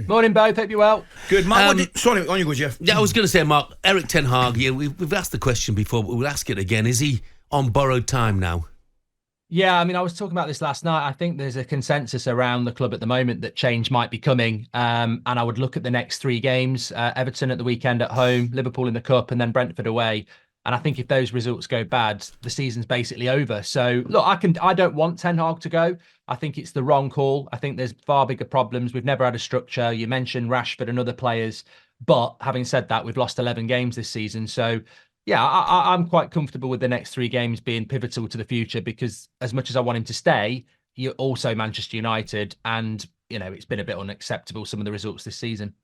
Morning, both. Hope you're well. Good, Mark. Sorry, on you go, Jeff. Yeah, I was going to say, Mark, Erik ten Hag, yeah, we've asked the question before, but we'll ask it again. Is he on borrowed time now? Yeah, I mean, I was talking about this last night. I think there's a consensus around the club at the moment that change might be coming. And I would look at the next three games, Everton at the weekend at home, Liverpool in the Cup, and then Brentford away. And I think if those results go bad, the season's basically over. So, look, I don't want Ten Hag to go. I think it's the wrong call. I think there's far bigger problems. We've never had a structure. You mentioned Rashford and other players. But having said that, we've lost 11 games this season. So, yeah, I'm quite comfortable with the next three games being pivotal to the future, because as much as I want him to stay, you're also Manchester United, and it's been a bit unacceptable, some of the results this season.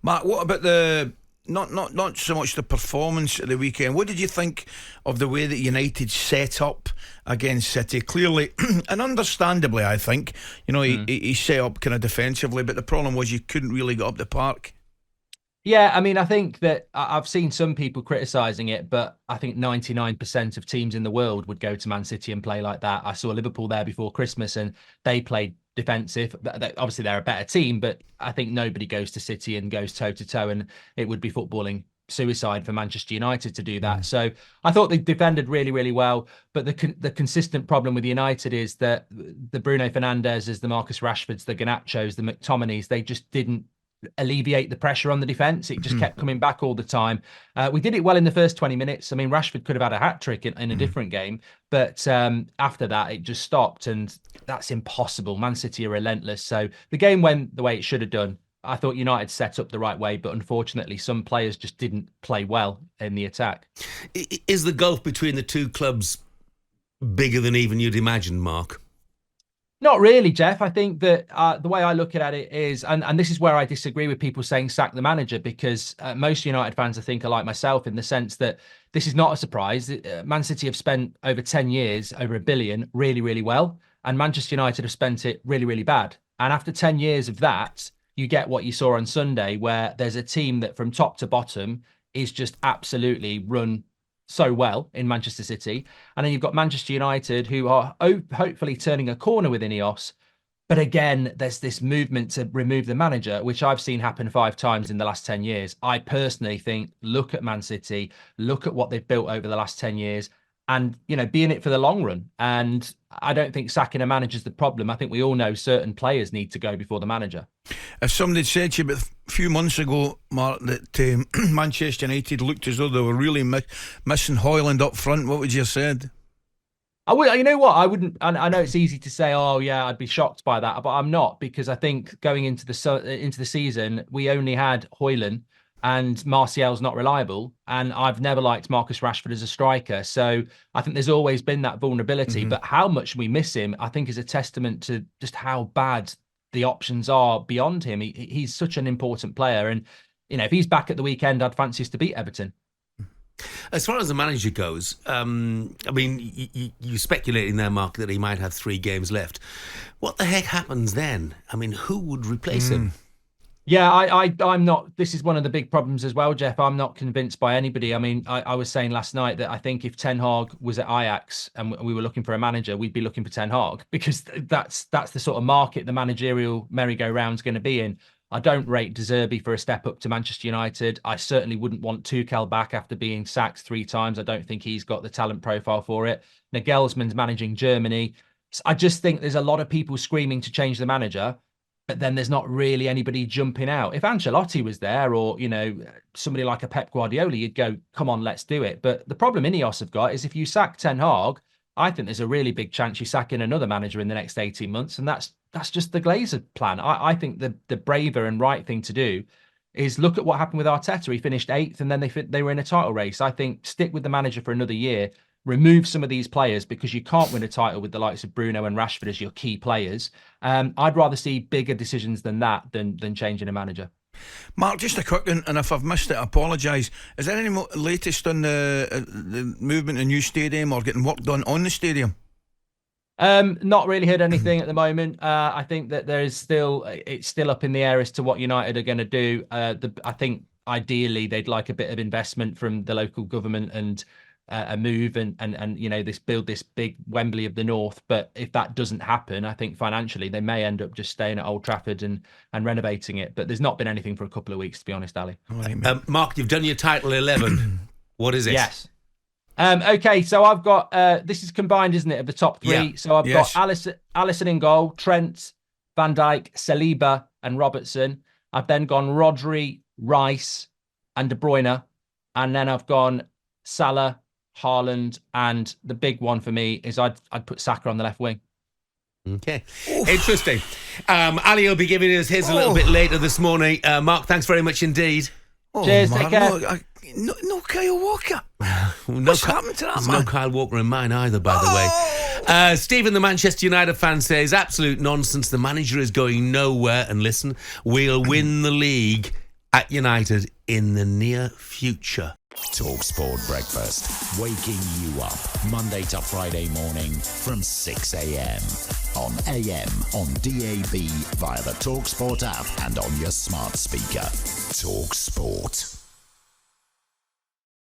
Mark, what about the not so much the performance at the weekend? What did you think of the way that United set up against City? Clearly and understandably, I think he set up kind of defensively, but the problem was you couldn't really get up the park. Yeah, I mean, I think that I've seen some people criticising it, but I think 99% of teams in the world would go to Man City and play like that. I saw Liverpool there before Christmas and they played defensive. Obviously, they're a better team, but I think nobody goes to City and goes toe-to-toe, and it would be footballing suicide for Manchester United to do that. So I thought they defended really, really well. But the consistent problem with United is that the Bruno Fernandezes, the Marcus Rashfords, the Garnachos, the McTominays, they just didn't alleviate the pressure on the defence. It just kept coming back all the time. We did it well in the first 20 minutes. I mean, Rashford could have had a hat-trick in a different game, but after that, it just stopped, and that's impossible. Man City are relentless. So the game went the way it should have done. I thought United set up the right way, but unfortunately, some players just didn't play well in the attack. Is the gulf between the two clubs bigger than even you'd imagine, Mark? Not really, Jeff. I think that the way I look at it is, and this is where I disagree with people saying sack the manager, because most United fans, I think, are like myself in the sense that this is not a surprise. Man City have spent over 10 years, over £1 billion, really, really well. And Manchester United have spent it really, really bad. And after 10 years of that, you get what you saw on Sunday, where there's a team that from top to bottom is just absolutely run so well in Manchester City. And then you've got Manchester United, who are hopefully turning a corner with Ineos. But again, there's this movement to remove the manager, which I've seen happen 5 times in the last 10 years. I personally think, look at Man City, look at what they've built over the last 10 years, and, be in it for the long run. And I don't think sacking a manager is the problem. I think we all know certain players need to go before the manager. If somebody had said to you about a few months ago, Mark, that Manchester United looked as though they were really missing Hojlund up front, what would you have said? I would. You know what? I wouldn't. I know it's easy to say, "Oh, yeah, I'd be shocked by that," but I'm not, because I think going into the season, we only had Hojlund, and Martial's not reliable, and I've never liked Marcus Rashford as a striker. So I think there's always been that vulnerability. But how much we miss him, I think, is a testament to just how bad the options are beyond him. He's such an important player, and if he's back at the weekend, I'd fancy us to beat Everton. As far as the manager goes, I mean, you speculating there, Mark, that he might have 3 games left. What the heck happens then? I mean, who would replace him? Yeah, I'm not. This is one of the big problems as well, Jeff. I'm not convinced by anybody. I mean, I was saying last night that I think if Ten Hag was at Ajax and we were looking for a manager, we'd be looking for Ten Hag, because that's the sort of market the managerial merry-go-round's going to be in. I don't rate De Zerbi for a step up to Manchester United. I certainly wouldn't want Tuchel back after being sacked 3 times. I don't think he's got the talent profile for it. Nagelsmann's managing Germany. I just think there's a lot of people screaming to change the manager, but then there's not really anybody jumping out. If Ancelotti was there, or, somebody like a Pep Guardiola, you'd go, come on, let's do it. But the problem Ineos have got is if you sack Ten Hag, I think there's a really big chance you're sacking another manager in the next 18 months. And that's just the Glazer plan. I think the braver and right thing to do is look at what happened with Arteta. He finished 8th and then they were in a title race. I think stick with the manager for another year, remove some of these players, because you can't win a title with the likes of Bruno and Rashford as your key players. I'd rather see bigger decisions than that than changing a manager. Mark, just a quick one, and if I've missed it, I apologise. Is there any latest on the movement in new stadium or getting work done on the stadium? Not really heard anything at the moment. I think that it's still up in the air as to what United are going to do. I think ideally they'd like a bit of investment from the local government and a move and build this big Wembley of the North. But if that doesn't happen, I think financially they may end up just staying at Old Trafford and renovating it. But there's not been anything for a couple of weeks, to be honest, Ali. Mark, you've done your title 11. What is it? Yes. Okay, so I've got this is combined, isn't it, of the top three? Yeah. So I've got Alisson in goal, Trent, Van Dijk, Saliba, and Robertson. I've then gone Rodri, Rice, and De Bruyne, and then I've gone Salah, Hojlund, and the big one for me is I'd put Saka on the left wing. Okay, interesting. Ali will be giving us his a little bit later this morning. Mark, thanks very much indeed. Cheers, take care. No Kyle Walker. What's happened to that man? No Kyle Walker in mine either, by the way. Stephen, the Manchester United fan, says, absolute nonsense. The manager is going nowhere. And listen, we'll win the league at United in the near future. talkSPORT Breakfast, waking you up Monday to Friday morning from 6 a.m. on AM, on DAB, via the talkSPORT app and on your smart speaker. talkSPORT.